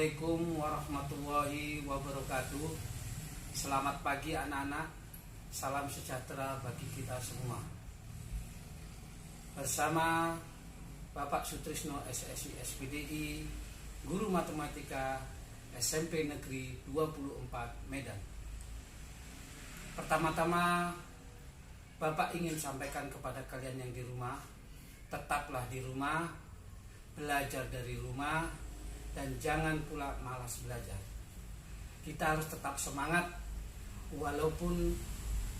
Assalamualaikum warahmatullahi wabarakatuh. Selamat pagi anak-anak. Salam sejahtera bagi kita semua. Bersama Bapak Sutrisno SSI SPDI, Guru Matematika SMP Negeri 24 Medan. Pertama-tama Bapak ingin sampaikan kepada kalian yang di rumah, tetaplah di rumah, belajar dari rumah, dan jangan pula malas belajar. Kita harus tetap semangat walaupun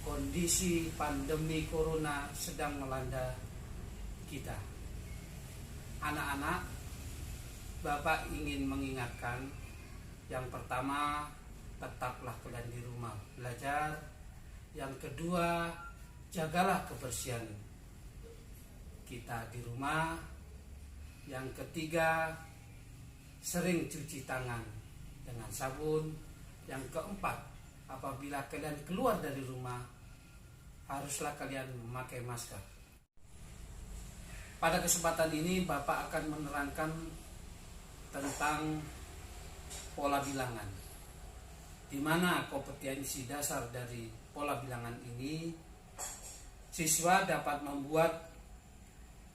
kondisi pandemi corona sedang melanda kita. Anak-anak, Bapak ingin mengingatkan, yang pertama, tetaplah kalian di rumah belajar. Yang kedua, jagalah kebersihan kita di rumah. Yang ketiga, sering cuci tangan dengan sabun. Yang keempat, apabila kalian keluar dari rumah, haruslah kalian memakai masker. Pada kesempatan ini Bapak akan menerangkan tentang pola bilangan, di mana kompetensi dasar dari pola bilangan ini, siswa dapat membuat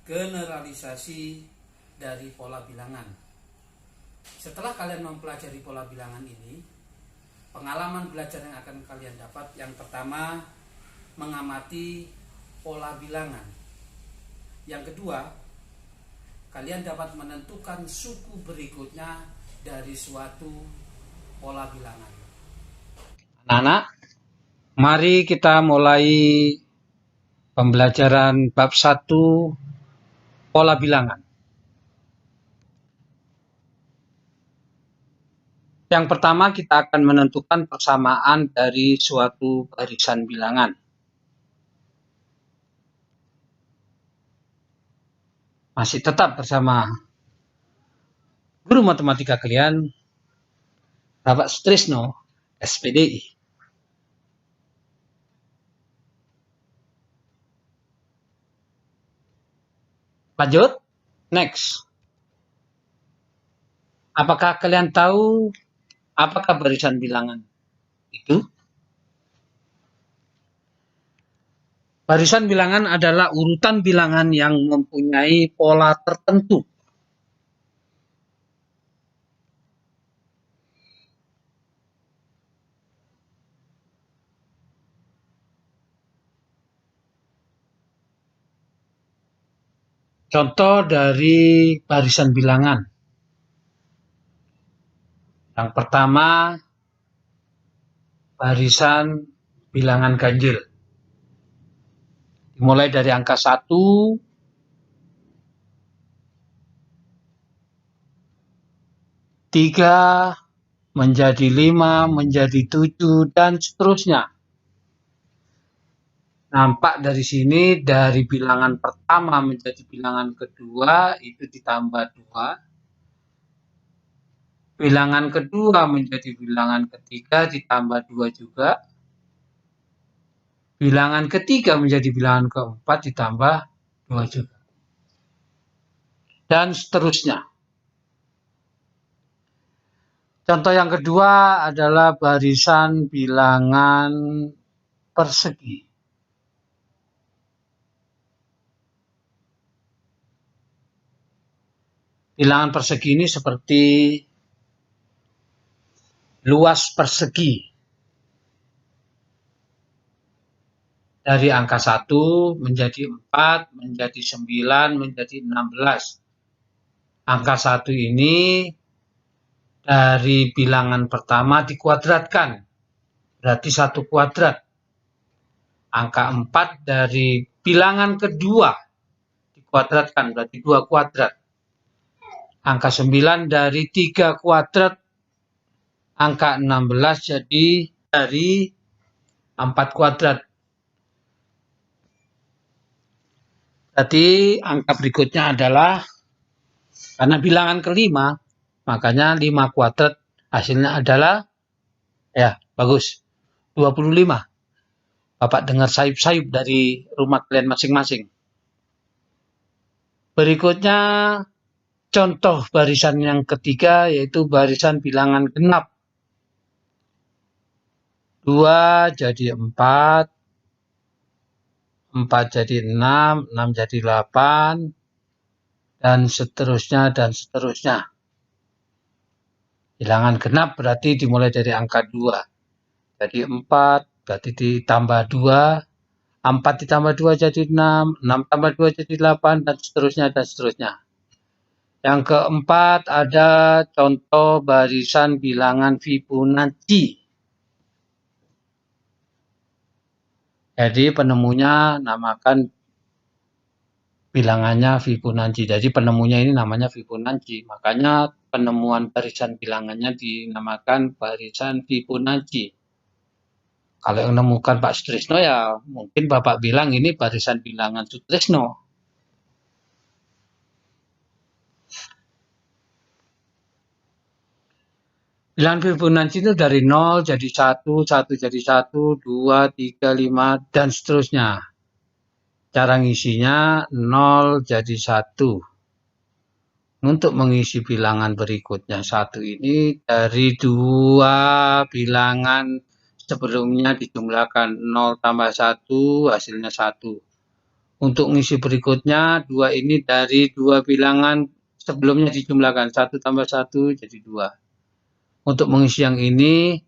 generalisasi dari pola bilangan. Setelah kalian mempelajari pola bilangan ini, pengalaman belajar yang akan kalian dapat, yang pertama, mengamati pola bilangan. Yang kedua, kalian dapat menentukan suku berikutnya dari suatu pola bilangan. Anak-anak, mari kita mulai pembelajaran bab 1 pola bilangan. Yang pertama, kita akan menentukan persamaan dari suatu barisan bilangan. Masih tetap bersama Guru Matematika kalian, Bapak Sutrisno SPDI. Lanjut, next. Apakah kalian tahu apakah barisan bilangan itu? Barisan bilangan adalah urutan bilangan yang mempunyai pola tertentu. Contoh dari barisan bilangan. Yang pertama, barisan bilangan ganjil. Dimulai dari angka 1, 3, menjadi 5, menjadi 7, dan seterusnya. Nampak dari sini, dari bilangan pertama menjadi bilangan kedua, itu ditambah 2. Bilangan kedua menjadi bilangan ketiga, ditambah 2 juga. Bilangan ketiga menjadi bilangan keempat, ditambah 2 juga. Dan seterusnya. Contoh yang kedua adalah barisan bilangan persegi. Bilangan persegi ini seperti luas persegi. Dari angka 1 menjadi 4, menjadi 9, menjadi 16. Angka 1 ini dari bilangan pertama dikuadratkan, berarti 1 kuadrat. Angka 4 dari bilangan kedua dikuadratkan, berarti 2 kuadrat. Angka 9 dari 3 kuadrat. Angka 16 jadi dari 4 kuadrat. Berarti angka berikutnya adalah, karena bilangan kelima, makanya 5 kuadrat hasilnya adalah, ya bagus, 25. Bapak dengar sayup-sayup dari rumah kalian masing-masing. Berikutnya, Contoh barisan yang ketiga yaitu barisan bilangan genap. 2 jadi 4, 4 jadi 6, 6 jadi 8, dan seterusnya dan seterusnya. Bilangan genap berarti dimulai dari angka 2. Jadi 4, berarti ditambah 2, 4 ditambah 2 jadi 6, 6 tambah 2 jadi 8, dan seterusnya dan seterusnya. Yang keempat ada contoh barisan bilangan Fibonacci. Jadi penemunya namakan bilangannya Fibonacci. Jadi penemunya ini namanya Fibonacci. Makanya penemuan barisan bilangannya dinamakan barisan Fibonacci. Kalau yang menemukan Pak Sutrisno ya mungkin Bapak bilang ini barisan bilangan Sutrisno. Bilangan Fibonacci itu dari 0 jadi 1, 1 jadi 1, 2, 3, 5, dan seterusnya. Cara ngisinya 0 jadi 1. Untuk mengisi bilangan berikutnya 1 ini dari 2 bilangan sebelumnya dijumlahkan 0 tambah 1 hasilnya 1. Untuk mengisi berikutnya 2 ini dari 2 bilangan sebelumnya dijumlahkan 1 tambah 1 jadi 2. Untuk mengisi yang ini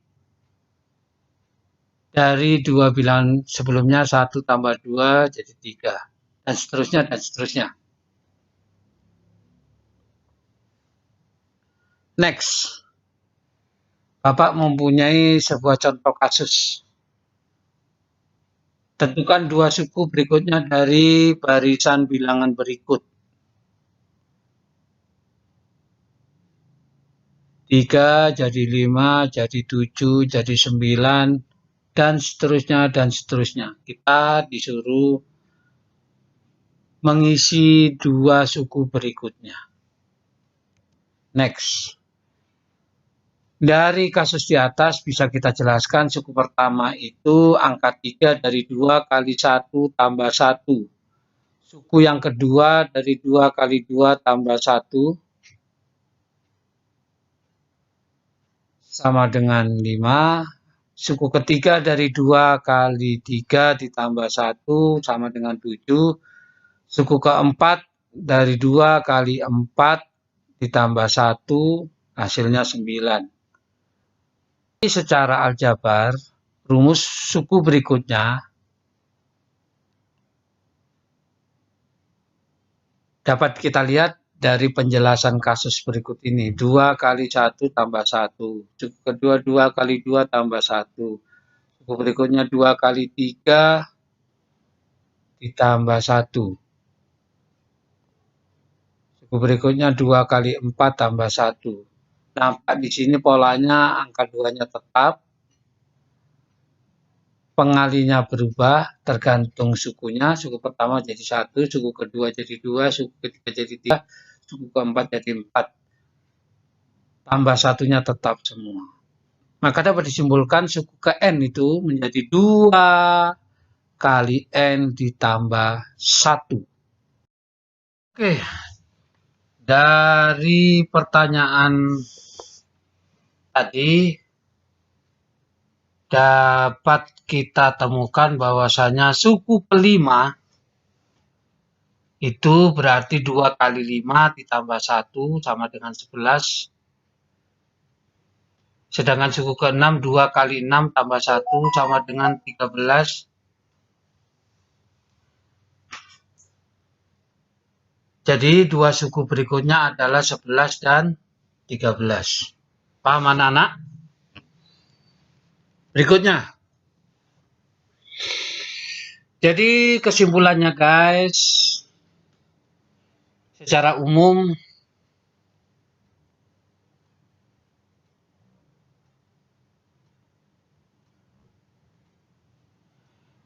dari 2 bilangan sebelumnya 1 tambah 2 jadi 3. Dan seterusnya dan seterusnya. Next. Bapak mempunyai sebuah contoh kasus. Tentukan 2 suku berikutnya dari barisan bilangan berikut. 3 jadi 5, jadi 7, jadi 9, dan seterusnya dan seterusnya. Kita disuruh mengisi 2 suku berikutnya. Next. Dari kasus di atas bisa kita jelaskan suku pertama itu angka 3 dari 2 kali 1 tambah 1. Suku yang kedua dari 2 kali 2 tambah 1 sama dengan 5. Suku ketiga dari 2 kali 3 ditambah 1 sama dengan 7. Suku keempat dari 2 kali 4 ditambah 1 hasilnya 9. Secara aljabar, rumus suku berikutnya dapat kita lihat dari penjelasan kasus berikut ini. 2 kali 1 tambah 1. Suku kedua 2 kali 2 tambah 1. Suku berikutnya 2 kali 3 ditambah 1. Suku berikutnya 2 kali 4 tambah 1. Nampak di sini polanya angka 2-nya tetap. Pengalinya berubah tergantung sukunya. Suku pertama jadi 1, suku kedua jadi 2, suku ketiga jadi 3, suku keempat jadi 4. Tambah satunya tetap semua. Maka dapat disimpulkan suku ke N itu menjadi 2 kali N ditambah 1. Oke. Dari pertanyaan tadi dapat kita temukan bahwasanya suku kelima itu berarti 2 kali 5 ditambah 1 sama dengan 11. Sedangkan suku ke-6 2 kali 6 tambah 1 sama dengan 13. Jadi 2 suku berikutnya adalah 11 dan 13. Paham anak-anak? Berikutnya. Jadi kesimpulannya guys, secara umum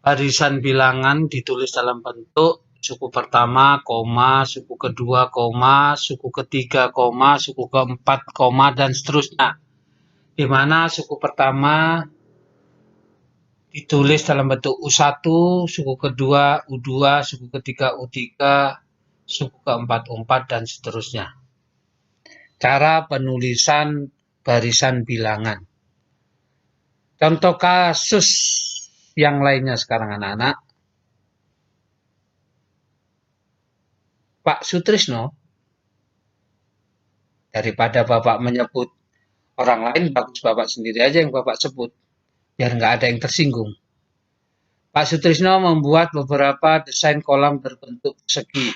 barisan bilangan ditulis dalam bentuk suku pertama, koma, suku kedua, koma, suku ketiga, koma, suku keempat, koma, dan seterusnya. Di mana suku pertama ditulis dalam bentuk U1, suku kedua U2, suku ketiga U3, suku keempat U4, dan seterusnya. cara penulisan barisan bilangan. Contoh kasus yang lainnya sekarang anak-anak. Pak Sutrisno, daripada Bapak menyebut orang lain, bagus Bapak sendiri aja yang Bapak sebut, biar nggak ada yang tersinggung. Pak Sutrisno membuat beberapa desain kolam berbentuk persegi.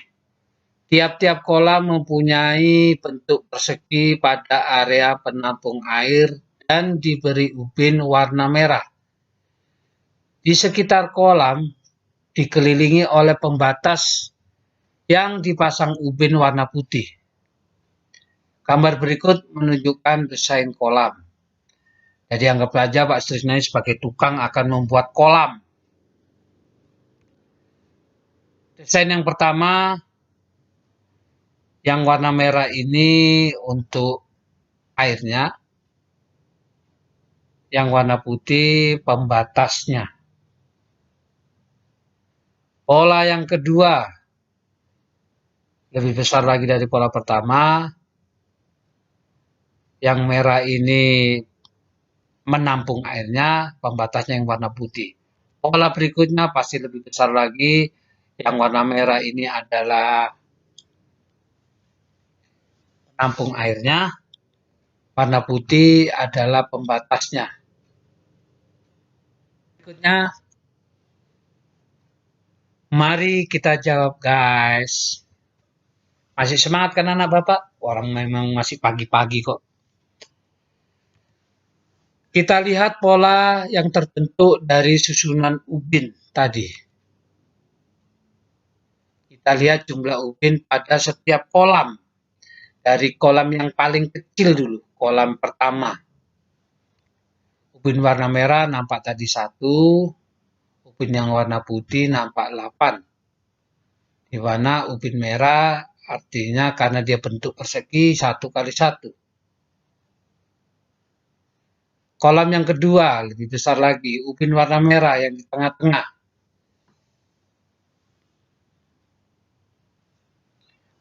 Tiap-tiap kolam mempunyai bentuk persegi pada area penampung air dan diberi ubin warna merah. Di sekitar kolam dikelilingi oleh pembatas yang dipasang ubin warna putih. Gambar berikut menunjukkan desain kolam. Jadi anggap saja Pak Sutrisno sebagai tukang akan membuat kolam. Desain yang pertama, yang warna merah ini untuk airnya, yang warna putih pembatasnya. Pola yang kedua, lebih besar lagi dari pola pertama. Yang merah ini menampung airnya, pembatasnya yang warna putih. Pola berikutnya pasti lebih besar lagi. Yang warna merah ini adalah penampung airnya, warna putih adalah pembatasnya. Berikutnya, mari kita jawab guys. Masih semangat kan anak Bapak? Orang memang masih pagi-pagi kok. Kita lihat pola yang terbentuk dari susunan ubin tadi. Kita lihat jumlah ubin pada setiap kolam. Dari kolam yang paling kecil dulu, kolam pertama. Ubin warna merah nampak tadi 1, ubin yang warna putih nampak 8. Di mana ubin merah artinya karena dia bentuk persegi 1 kali 1. Kolam yang kedua lebih besar lagi, ubin warna merah yang di tengah-tengah.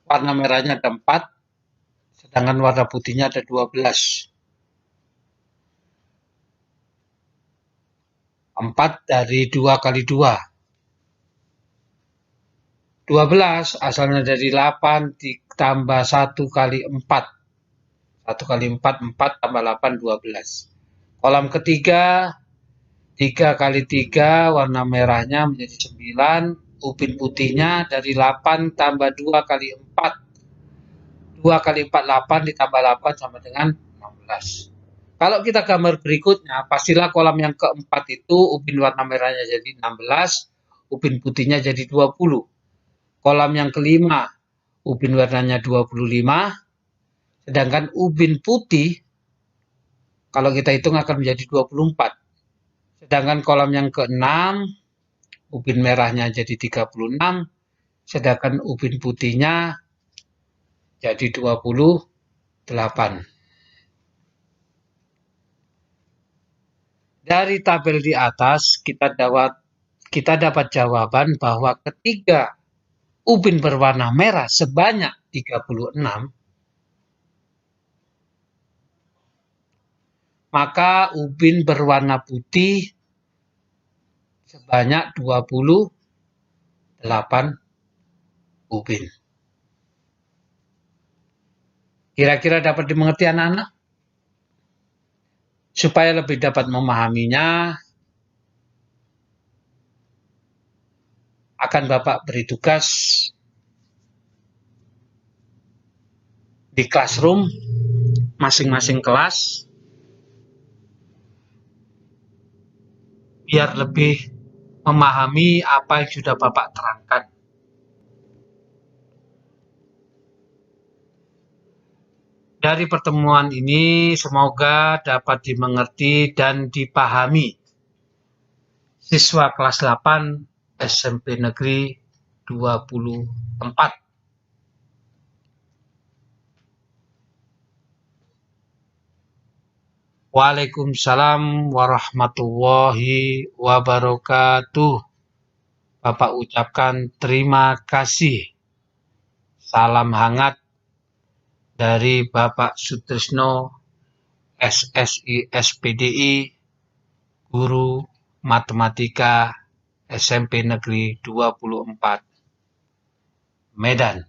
Warna merahnya ada 4, sedangkan warna putihnya ada 12. 4 dari 2 kali 2. 12 asalnya dari 8 ditambah 1 kali 4. 1 kali 4, 4 tambah 8, 12. Kolam ketiga, 3 kali 3 warna merahnya menjadi 9. Ubin putihnya dari 8 tambah 2 kali 4. 2 kali 4, 8 ditambah 8 sama dengan 16. Kalau kita gambar berikutnya, pastilah kolam yang keempat itu ubin warna merahnya jadi 16, ubin putihnya jadi 20. Kolam yang kelima, ubin warnanya 25, sedangkan ubin putih, kalau kita hitung akan menjadi 24. Sedangkan kolam yang keenam, ubin merahnya jadi 36, sedangkan ubin putihnya jadi 28. Dari tabel di atas kita dapat jawaban bahwa ketiga ubin berwarna merah sebanyak 36, maka ubin berwarna putih sebanyak 28 ubin. Kira-kira dapat dimengerti anak-anak? Supaya lebih dapat memahaminya, akan Bapak beri tugas di classroom masing-masing kelas biar lebih memahami apa yang sudah Bapak terangkan. Dari pertemuan ini semoga dapat dimengerti dan dipahami siswa kelas 8 SMP Negeri 24. Waalaikumsalam warahmatullahi wabarakatuh. Bapak ucapkan terima kasih. Salam hangat dari Bapak Sutrisno, SSI SPDI, Guru Matematika SMP Negeri 24, Medan.